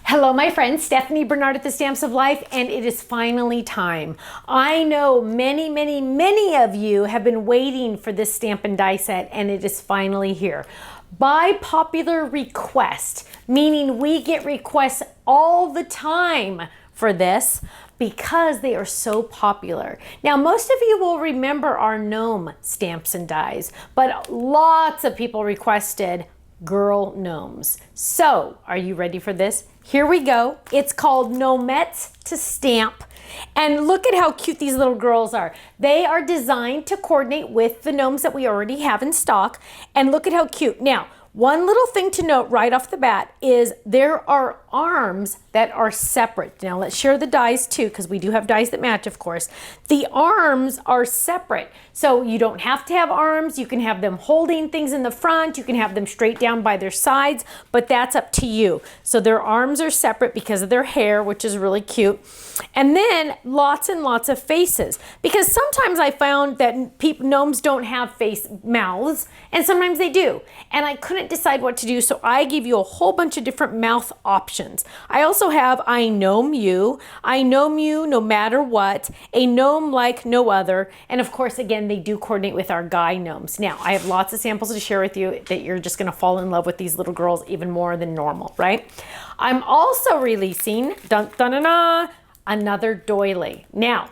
Hello, my friends, Stephanie Bernard at the Stamps of Life, and it is finally time. I know many of you have been waiting for this stamp and die set, and it is finally here. By popular request, meaning we get requests all the time for this because they are so popular. Now, most of you will remember our gnome stamps and dies, but lots of people requested girl gnomes. So, are you ready for this? Here we go. It's called gnomette2stamp. And look at how cute these little girls are. They are designed to coordinate with the gnomes that we already have in stock. And look at how cute. Now, one little thing to note right off the bat is there are arms that are separate. Now let's share the dies too, because we do have dies that match, of course. The arms are separate. So you don't have to have arms. You can have them holding things in the front. You can have them straight down by their sides, but that's up to you. So their arms are separate because of their hair, which is really cute. And then lots and lots of faces, because sometimes I found that gnomes don't have mouths, and sometimes they do. And I couldn't decide what to do, so I gave you a whole bunch of different mouth options. I also have I gnome you no matter what, a gnome like no other, and of course, again, they do coordinate with our guy gnomes. Now, I have lots of samples to share with you that you're just gonna fall in love with these little girls even more than normal, right? I'm also releasing, another doily. Now,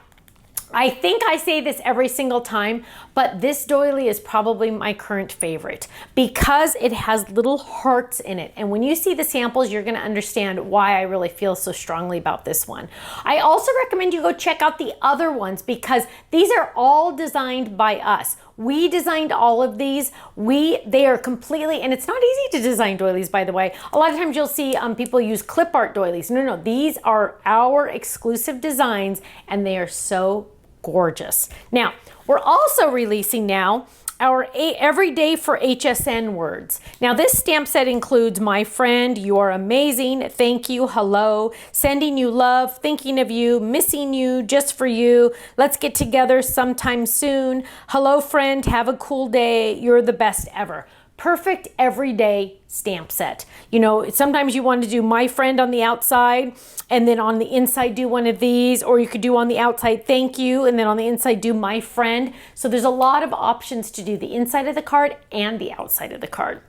I think I say this every single time, but this doily is probably my current favorite because it has little hearts in it. And when you see the samples, you're gonna understand why I really feel so strongly about this one. I also recommend you go check out the other ones because these are all designed by us. We designed all of these. They are completely, and it's not easy to design doilies, by the way. A lot of times you'll see people use clip art doilies. No, these are our exclusive designs and they are so gorgeous. Now, we're also releasing now our Everyday for HSN words. Now, this stamp set includes my friend, you are amazing, thank you, hello, sending you love, thinking of you, missing you, just for you, let's get together sometime soon, hello friend, have a cool day, you're the best ever. Perfect everyday stamp set. You know, sometimes you want to do my friend on the outside and then on the inside do one of these, or you could do on the outside thank you and then on the inside do my friend. So there's a lot of options to do the inside of the card and the outside of the card.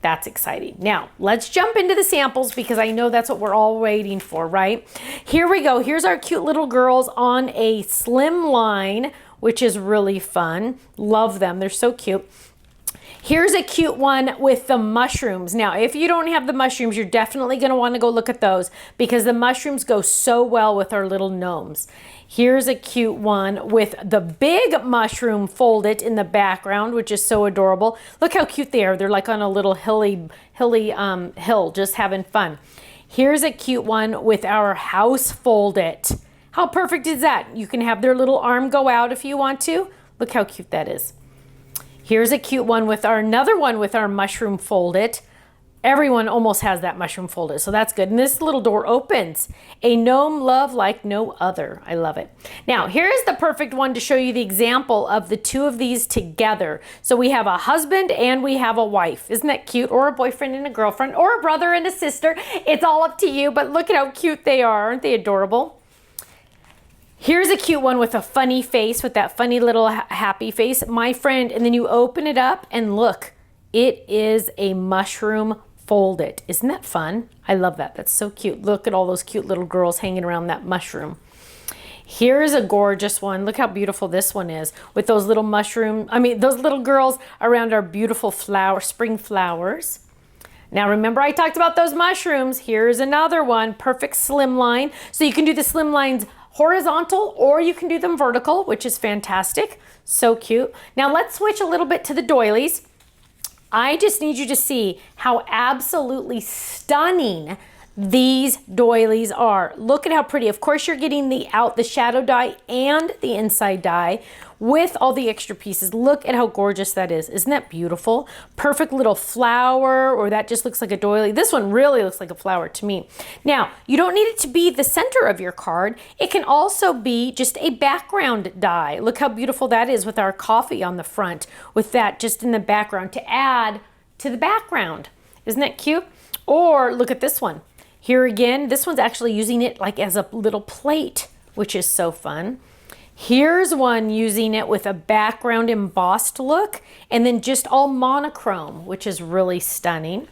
That's exciting. Now, let's jump into the samples because I know that's what we're all waiting for, right? Here we go. Here's our cute little girls on a slim line, which is really fun. Love them. They're so cute. Here's a cute one with the mushrooms. Now, if you don't have the mushrooms, you're definitely going to want to go look at those because the mushrooms go so well with our little gnomes. Here's a cute one with the big mushroom folded in the background, which is so adorable. Look how cute they are. They're like on a little hilly hill, just having fun. Here's a cute one with our house folded. How perfect is that? You can have their little arm go out if you want to. Look how cute that is. Here's a cute one with another one with our mushroom folded. Everyone almost has that mushroom folded, so that's good. And this little door opens. A gnome love like no other. I love it. Now, here's the perfect one to show you the example of the two of these together. So we have a husband and we have a wife. Isn't that cute? Or a boyfriend and a girlfriend, or a brother and a sister. It's all up to you, but look at how cute they are. Aren't they adorable? Here's a cute one with a funny face, with that funny little happy face, my friend, and then you open it up and look, it is a mushroom folded. Isn't that fun? I love that. That's so cute. Look at all those cute little girls hanging around that mushroom. Here's a gorgeous one. Look how beautiful this one is with those little those little girls around our beautiful spring flowers. Now remember I talked about those mushrooms. Here's another one, perfect slim line. So you can do the slim lines horizontal or you can do them vertical, which is fantastic. So cute. Now let's switch a little bit to the doilies. I just need you to see how absolutely stunning these doilies are. Look at how pretty. Of course, you're getting the shadow die and the inside die with all the extra pieces. Look at how gorgeous that is. Isn't that beautiful? Perfect little flower, or that just looks like a doily. This one really looks like a flower to me. Now, you don't need it to be the center of your card. It can also be just a background die. Look how beautiful that is with our coffee on the front, with that just in the background to add to the background. Isn't that cute? Or look at this one. Here again, this one's actually using it like as a little plate, which is so fun. Here's one using it with a background embossed look and then just all monochrome, which is really stunning.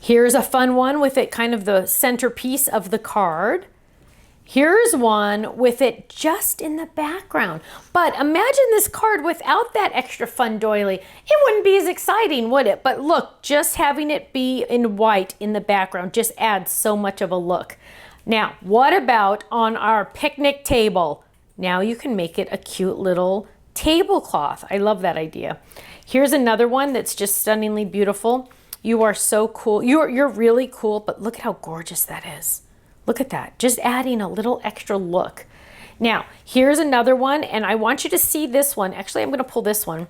Here's a fun one with it kind of the centerpiece of the card. Here's one with it just in the background. But imagine this card without that extra fun doily. It wouldn't be as exciting, would it? But look, just having it be in white in the background just adds so much of a look. Now, what about on our picnic table? Now you can make it a cute little tablecloth. I love that idea. Here's another one that's just stunningly beautiful. You are so cool. You're really cool, but look at how gorgeous that is. Look at that, just adding a little extra look. Now, here's another one, and I want you to see this one. Actually, I'm gonna pull this one,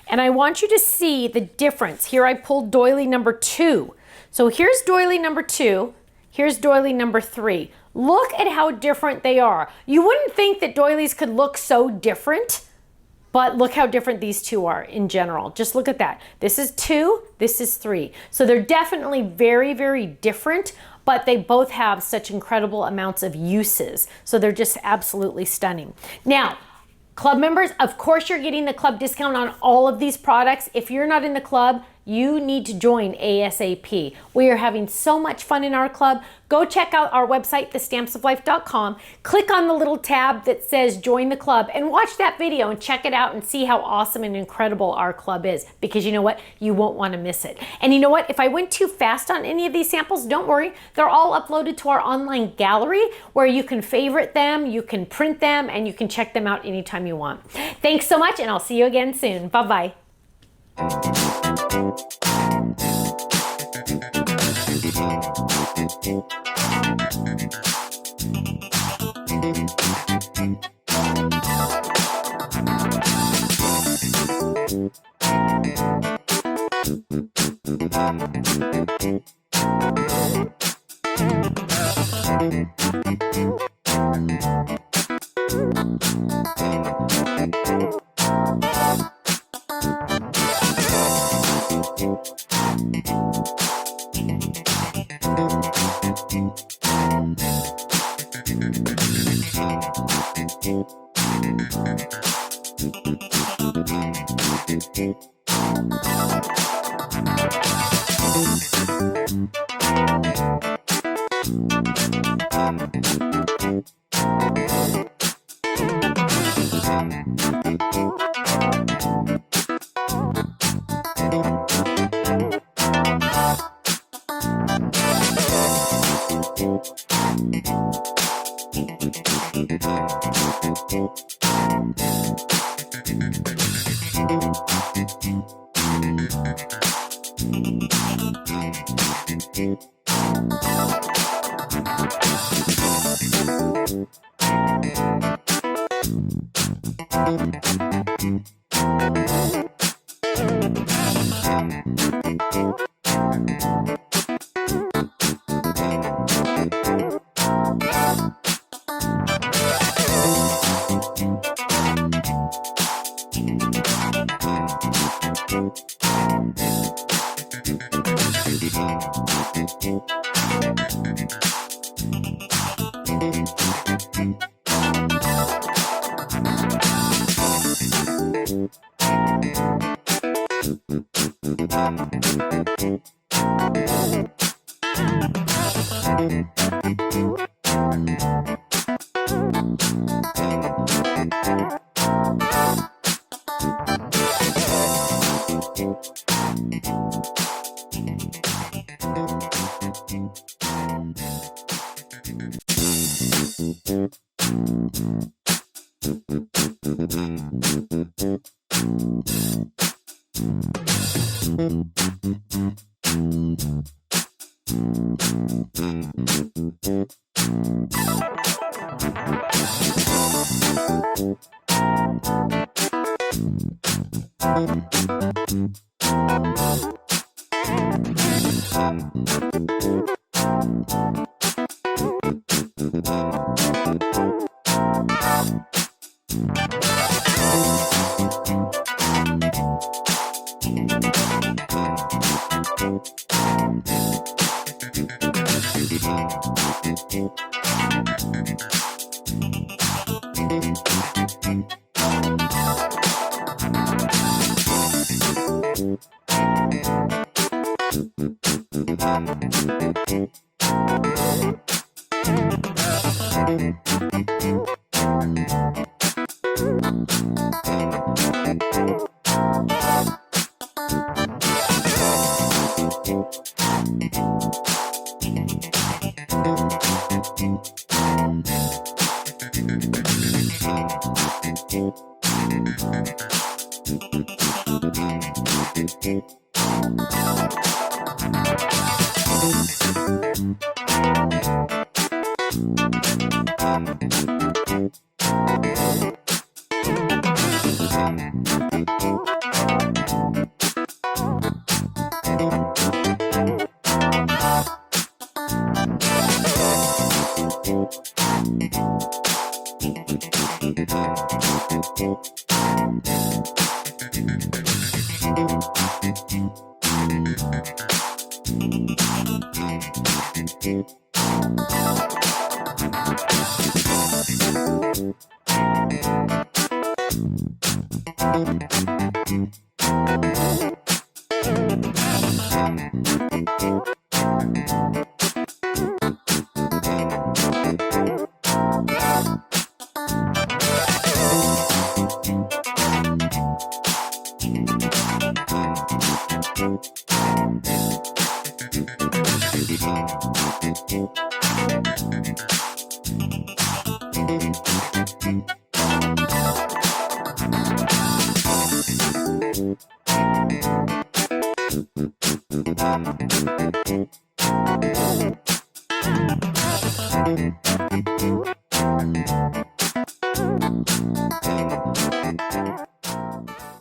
and I want you to see the difference. Here I pulled doily number 2. So here's doily number 2, here's doily number 3. Look at how different they are. You wouldn't think that doilies could look so different, but look how different these two are in general. Just look at that. This is 2, this is 3. So they're definitely very, very different, but they both have such incredible amounts of uses. So they're just absolutely stunning. Now, club members, of course you're getting the club discount on all of these products. If you're not in the club, you need to join ASAP. We are having so much fun in our club. Go check out our website, thestampsoflife.com. Click on the little tab that says join the club and watch that video and check it out and see how awesome and incredible our club is, because you know what? You won't want to miss it. And you know what? If I went too fast on any of these samples, don't worry. They're all uploaded to our online gallery where you can favorite them, you can print them, and you can check them out anytime you want. Thanks so much, and I'll see you again soon. Bye-bye.